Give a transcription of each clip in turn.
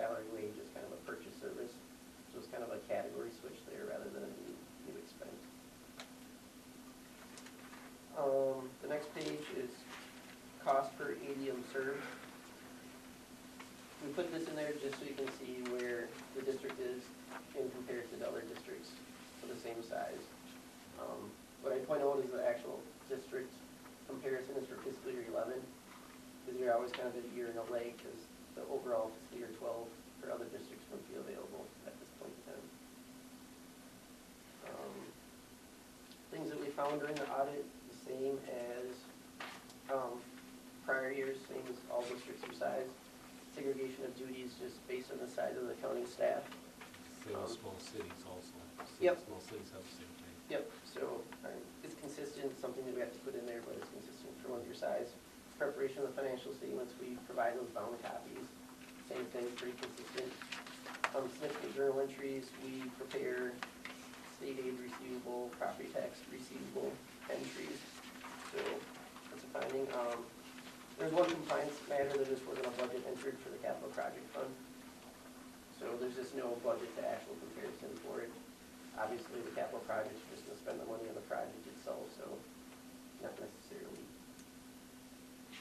salary wage is kind of a purchase service. So it's kind of a category switch there rather than a new expense. The next page is cost per ADM served. We put this in there just so you can see where the district is in comparison to other districts for the same size. What I point out is the actual district comparison is for fiscal year 11, because you're always kind of a year in a lag, because the overall fiscal year 12 for other districts wouldn't be available at this point in time. Things that we found during the audit, the same as prior years, same as all districts your size. Segregation of duties just based on the size of the county staff. Same as small cities also. Yep. Small cities have the same thing. Yep, so it's consistent, something that we have to put in there, but it's consistent for one's your size. Preparation of the financial statements, we provide those bound copies. Same thing, pretty consistent. Significant journal entries, we prepare state aid receivable, property tax receivable entries. So that's a finding. There's one compliance matter that is we're going to budget entered for the capital project fund. So there's just no budget to actual comparison for it. Obviously, the capital project is just going to spend the money on the project itself, so not necessarily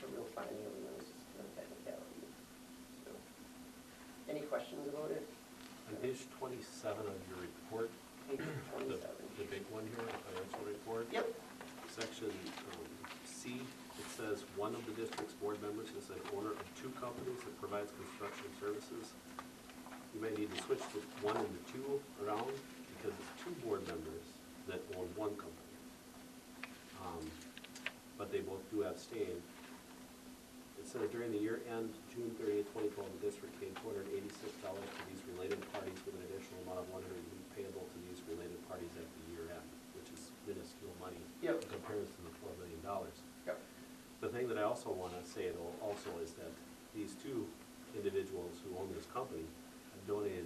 a real finding of it, it's just kind of technicality. So, any questions about it? On page 27 of your report, Page 27. the big one here, the financial report. Yep. Section C, it says one of the district's board members is an owner of two companies that provides construction services. You may need to switch the 1 and the 2 around, because it's 2 board members that own one company. But they both do abstain. It says during the year end, June 30th, 2012, the district paid $286 to these related parties with an additional amount of $100 payable to these related parties at the year end, which is minuscule money. Yep. In comparison to the $4 million. Yep. The thing that I also want to say though also is that these 2 individuals who own this company have donated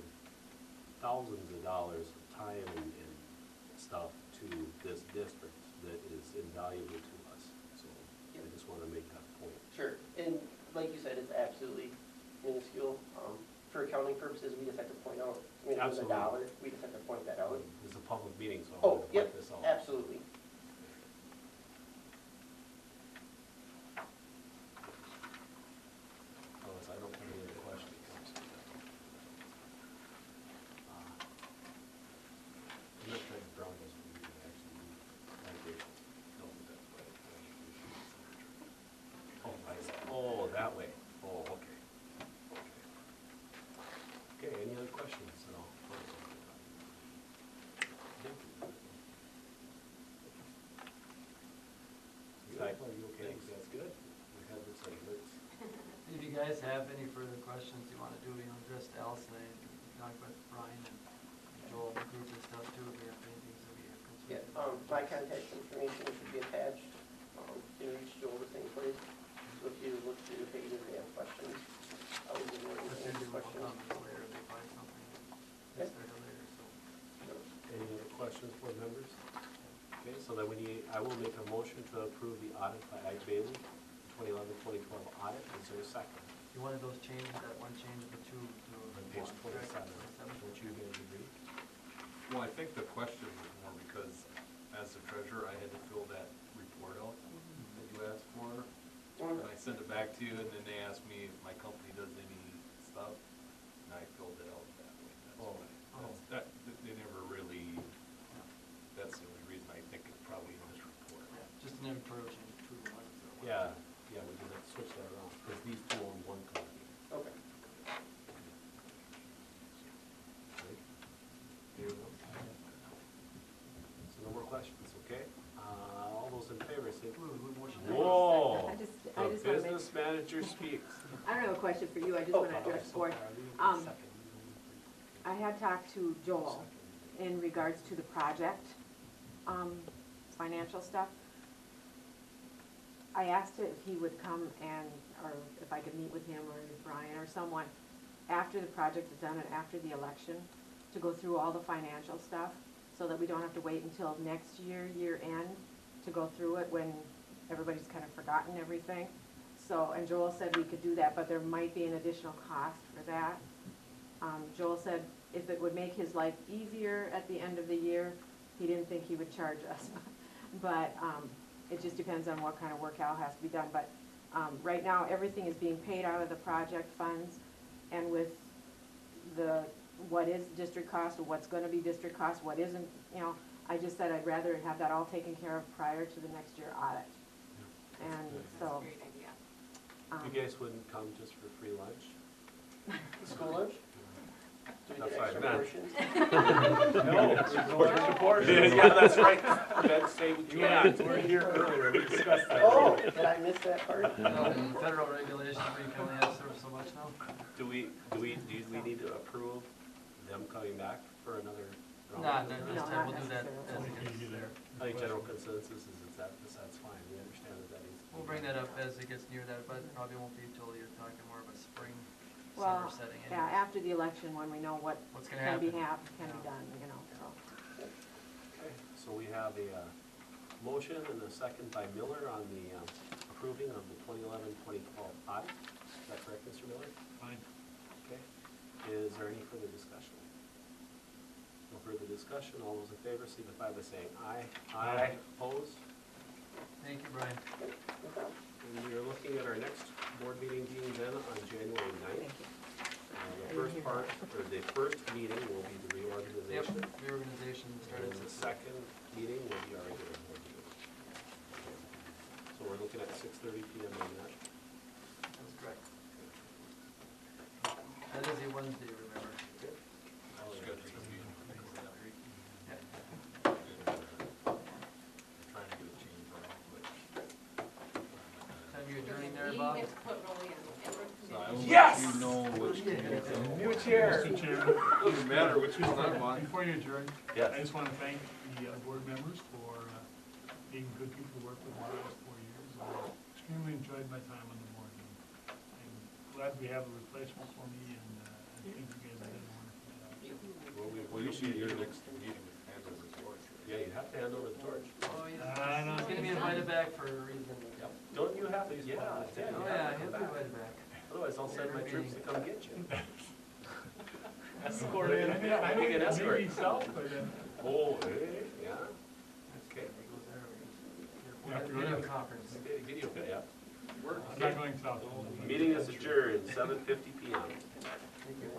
thousands of dollars of time and stuff to this district that is invaluable to us. So I just want to make that point. Sure, and like you said, it's absolutely minuscule. For accounting purposes, we just have to point out, I mean, if it was $1, we just have to point that out. It's a public meeting, so I Oh, want to yep, point this out. absolutely. Otherwise, I don't have any other questions. I'm not trying to brown this one, actually, migration. No, that's right. Oh, I see. Oh, that way. Oh, okay. Okay, any other questions at all? Are you okay? Thanks. That's good. Your head looks like it hurts. If you guys have any further questions you want to do, address to Allison, talk with Brian and Joel, the group and stuff too, if you have anything that we have concerns. Yeah, my contact information should be attached. You can reach Joel the same place. So if you look through the page and you have questions, I'll be more than If they answer do questions. comments later, if they find something, Yep. it's there later, so. Any other questions, board members? Okay, so then I will make a motion to approve the audit by Ike Bailey, 2011-2012 audit. Is there a second? You wanted those changes, that one change of the 2 to On page 27, 27. don't you guys agree? Well, I think the question was more because as the treasurer, I had to fill that report out that you asked for. And I sent it back to you, and then they asked me if my company does any stuff, and I filled it out that way. That's why. They never really, that's the only reason I think it's probably in this report. Yeah, just an editorial change, 2 to 1. Yeah, we did have to switch that around, because these 2 own one company. Okay. Right? So no more questions, okay? All those in favor say, whoa! I just The wanna make, business manager speaks. I don't have a question for you, I just want to address the board. I had talked to Joel in regards to the project, financial stuff. I asked if he would come and, or if I could meet with him or with Brian or someone after the project is done and after the election to go through all the financial stuff so that we don't have to wait until next year end to go through it when everybody's kind of forgotten everything. So, and Joel said we could do that, but there might be an additional cost for that. Joel said if it would make his life easier at the end of the year, he didn't think he would charge us. But, it just depends on what kind of work Al has to be done. But, right now, everything is being paid out of the project funds, and with what is district cost, or what's gonna be district cost, what isn't, you know, I just said I'd rather have that all taken care of prior to the next year audit. And so, Great idea. You guys wouldn't come just for free lunch? School lunch? Do we That's get what I extra meant. portions? Yeah, that's right. Then say we can't. We're here earlier, we discussed that. Oh, did I miss that part? Federal regulations where you can only have served so much now. Do we need to approve them coming back for another round? Nah, this No, time not we'll do that as necessarily. it gets there. I think general consensus is that's fine, we understand that needs to be. We'll bring that up as it gets near that, but it probably won't be till you're talking more of a spring, well, summer setting. yeah, anyways. after the election, when we know what What's gonna can be happen. can be Yeah. done, you know, so. Okay, so we have a motion and a second by Miller on the approving of the 2011-2012 audit. Is that correct, Mr. Miller? Fine. Okay. Is there any further discussion? No further discussion. All those in favor signify by saying aye. Aye. Opposed? Thank you, Brian. And we are looking at our next board meeting being then on January 9th. Thank you. The first part, or the first meeting will be the Yep, reorganization. reorganization And started the at 6. second meeting will be our regular board meeting. So we're looking at 6:30 PM on that. That's correct. That is a Wednesday, remember? Schedule the meeting for that week. Yeah. Trying to get a change around, but. Time you adjourning We there, Bob? get to put Rolly on the network So I committee. will Yes! let you know which committee. New chair. Mr. Chairman. Doesn't matter which one I'm on. Before you adjourn, Yes. I just want to thank the board members for being good people to work with the last 4 years. I extremely enjoyed my time on the board. And I'm glad we have a replacement for me, and I think you guys have done a wonderful job. Well, you should, your next meeting, hand over the torch. Yeah, you have to hand over the torch. Oh, he's I know. gonna be invited back for a reason. Don't you have to? Yeah. Oh, yeah, he'll be invited back. Otherwise, I'll send my troops to come get you. Escort in. I You mean, can escort. maybe south, but Oh, hey, yeah. Okay. He goes there. You have to go Video there. conference. Video, yeah. I'm not going south. Meeting is adjourned, 7:50 PM. Thank you.